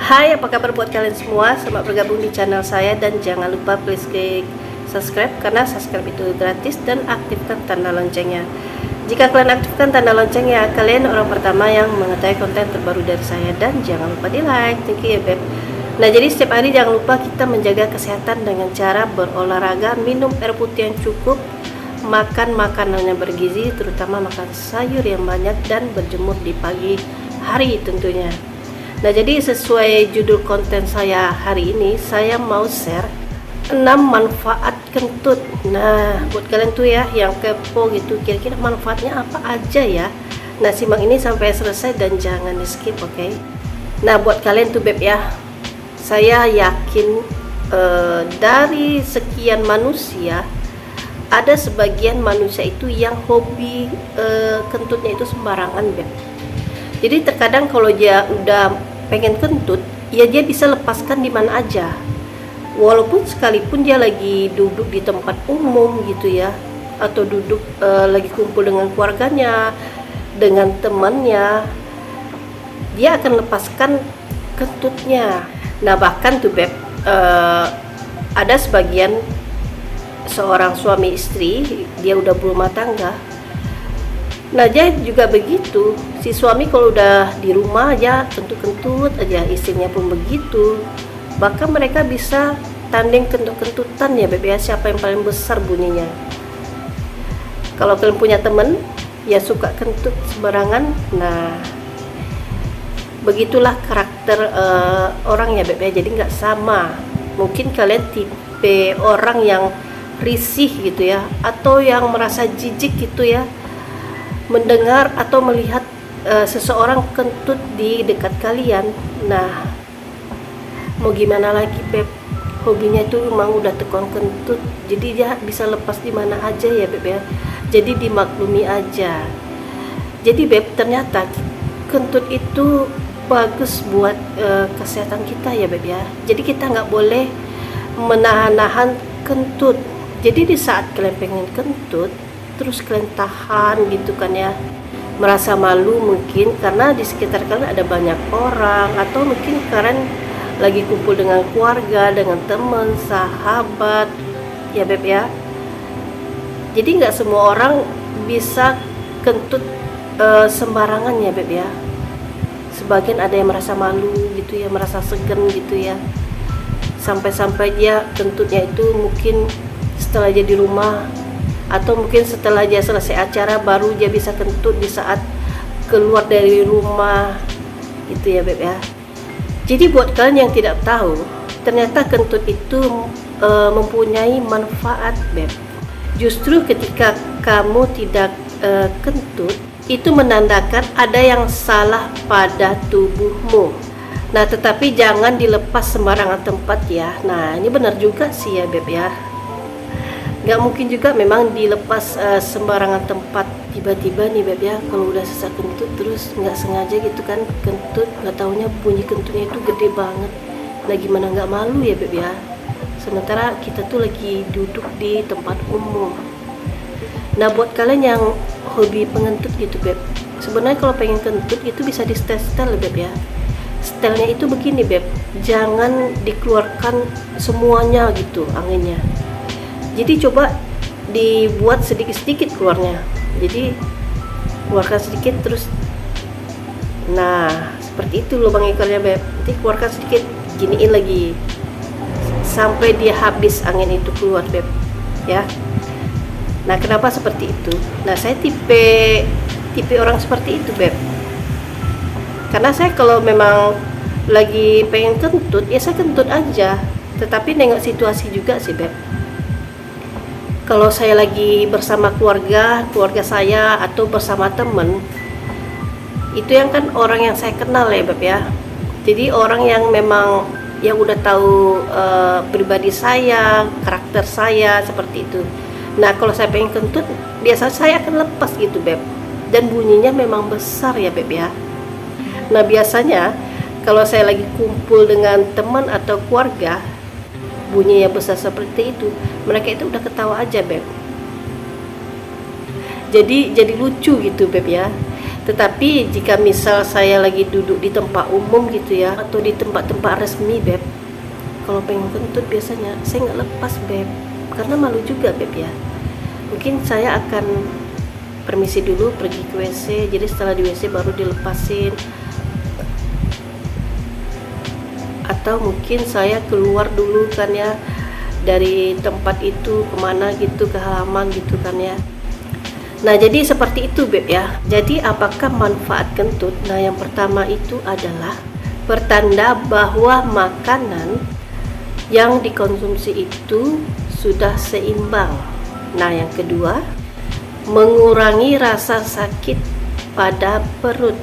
Hai, apa kabar buat kalian semua? Selamat bergabung di channel saya dan jangan lupa please klik subscribe karena subscribe itu gratis dan aktifkan tanda loncengnya. Jika kalian aktifkan tanda loncengnya, kalian orang pertama yang mengetahui konten terbaru dari saya dan jangan lupa di like. Thank you ya beb. Nah, jadi setiap hari jangan lupa kita menjaga kesehatan dengan cara berolahraga, minum air putih yang cukup, makan makanan yang bergizi, terutama makan sayur yang banyak dan berjemur di pagi hari tentunya. Nah, jadi sesuai judul konten saya hari ini, saya mau share 6 manfaat kentut. Nah, buat kalian tuh ya yang kepo gitu, kira-kira manfaatnya apa aja ya. Nah, simak ini sampai selesai dan jangan di skip, oke? Nah, buat kalian tuh beb ya, saya yakin dari sekian manusia, ada sebagian manusia itu yang hobi kentutnya itu sembarangan beb. Jadi terkadang kalau dia udah pengen kentut, ya dia bisa lepaskan di mana aja. Walaupun sekalipun dia lagi duduk di tempat umum gitu ya, atau duduk lagi kumpul dengan keluarganya, dengan temannya, dia akan lepaskan kentutnya. Nah, bahkan tuh beb, ada sebagian seorang suami istri, dia udah berumah tangga. Nah, dia juga begitu. Si suami kalau udah di rumah aja kentut-kentut aja, istrinya pun begitu. Bahkan mereka bisa tanding kentut-kentutan ya beb ya, siapa yang paling besar bunyinya. Kalau kalian punya temen ya suka kentut sembarangan, nah begitulah karakter orang ya beb ya, jadi nggak sama. Mungkin kalian tipe orang yang risih gitu ya, atau yang merasa jijik gitu ya mendengar atau melihat seseorang kentut di dekat kalian. Nah, mau gimana lagi beb, hobinya itu memang udah tekun kentut, jadi dia bisa lepas di mana aja ya beb ya, jadi dimaklumi aja. Jadi beb, ternyata kentut itu bagus buat kesehatan kita ya beb ya. Jadi kita nggak boleh menahan-nahan kentut. Jadi di saat kalian pengen kentut terus kalian tahan gitu kan ya, merasa malu mungkin karena di sekitar kalian ada banyak orang, atau mungkin kalian lagi kumpul dengan keluarga, dengan teman, sahabat ya beb ya. Jadi nggak semua orang bisa kentut sembarangan ya beb ya. Sebagian ada yang merasa malu gitu ya, merasa segan gitu ya, sampai-sampai dia kentutnya itu mungkin setelah dia di rumah, atau mungkin setelah dia selesai acara baru dia bisa kentut di saat keluar dari rumah gitu ya beb ya. Jadi buat kalian yang tidak tahu, ternyata kentut itu mempunyai manfaat beb. Justru ketika kamu tidak kentut, itu menandakan ada yang salah pada tubuhmu. Nah, tetapi jangan dilepas sembarangan tempat ya. Nah, ini benar juga sih ya beb ya. Nggak mungkin juga memang dilepas sembarangan tempat. Tiba-tiba nih beb ya, kalau udah sesak kentut terus nggak sengaja gitu kan kentut, nggak taunya bunyi kentutnya itu gede banget. Nah, gimana nggak malu ya beb ya, sementara kita tuh lagi duduk di tempat umum. Nah, buat kalian yang hobi pengentut gitu beb, sebenarnya kalau pengen kentut itu bisa di setel beb ya. Setelnya itu begini beb, jangan dikeluarkan semuanya gitu anginnya. Jadi coba dibuat sedikit-sedikit keluarnya. Jadi keluarkan sedikit terus, nah seperti itu lubang ekornya beb. Nanti keluarkan sedikit, giniin lagi sampai dia habis angin itu keluar beb ya. Nah, kenapa seperti itu? Nah, saya tipe orang seperti itu beb. Karena saya kalau memang lagi pengen kentut ya saya kentut aja, tetapi nengok situasi juga sih beb. Kalau saya lagi bersama keluarga saya atau bersama temen, itu yang kan orang yang saya kenal ya beb ya. Jadi orang yang memang yang udah tahu pribadi saya, karakter saya seperti itu. Nah, kalau saya pengen kentut, biasa saya akan lepas gitu beb, dan bunyinya memang besar ya beb ya. Nah, biasanya kalau saya lagi kumpul dengan teman atau keluarga, bunyinya besar seperti itu, mereka itu udah ketawa aja beb. Jadi lucu gitu beb ya. Tetapi jika misal saya lagi duduk di tempat umum gitu ya, atau di tempat-tempat resmi Beb, kalau pengen kentut biasanya saya nggak lepas Beb, karena malu juga Beb ya. Mungkin saya akan permisi dulu pergi ke WC, jadi setelah di WC baru dilepasin. Atau mungkin saya keluar dulu kan ya, dari tempat itu kemana gitu, ke halaman gitu kan ya. Nah jadi seperti itu Beb ya. Jadi apakah manfaat kentut? Nah yang pertama itu adalah pertanda bahwa makanan yang dikonsumsi itu sudah seimbang. Nah yang kedua, mengurangi rasa sakit pada perut.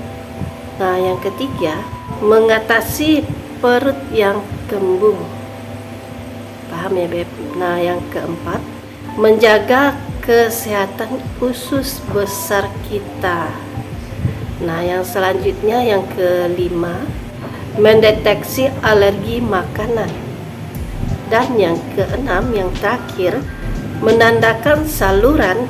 Nah yang ketiga, mengatasi perut yang kembung. Paham ya Beb? Nah yang keempat, menjaga kesehatan usus besar kita. Nah yang selanjutnya yang kelima, mendeteksi alergi makanan. Dan yang keenam, yang terakhir, menandakan saluran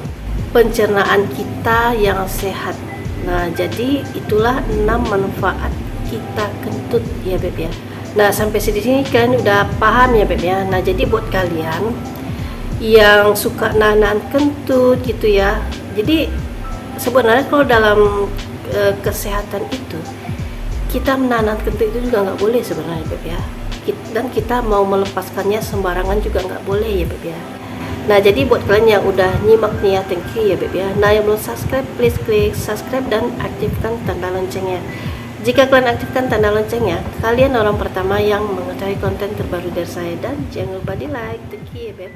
pencernaan kita yang sehat. Nah jadi itulah 6 manfaat kita kentut ya Beb ya. Nah sampai sini kan udah paham ya Beb ya. Nah jadi buat kalian yang suka nahan kentut gitu ya, jadi sebenarnya kalau dalam kesehatan itu kita menahan kentut itu juga nggak boleh sebenarnya Beb ya. Dan kita mau melepaskannya sembarangan juga nggak boleh ya Beb ya. Nah jadi buat kalian yang udah nyimak nih ya, thank you ya Beb ya. Nah yang belum subscribe, please klik subscribe dan aktifkan tanda loncengnya. Jika kalian aktifkan tanda loncengnya, kalian orang pertama yang mengetahui konten terbaru dari saya. Dan jangan lupa di like, thank you ya Beb.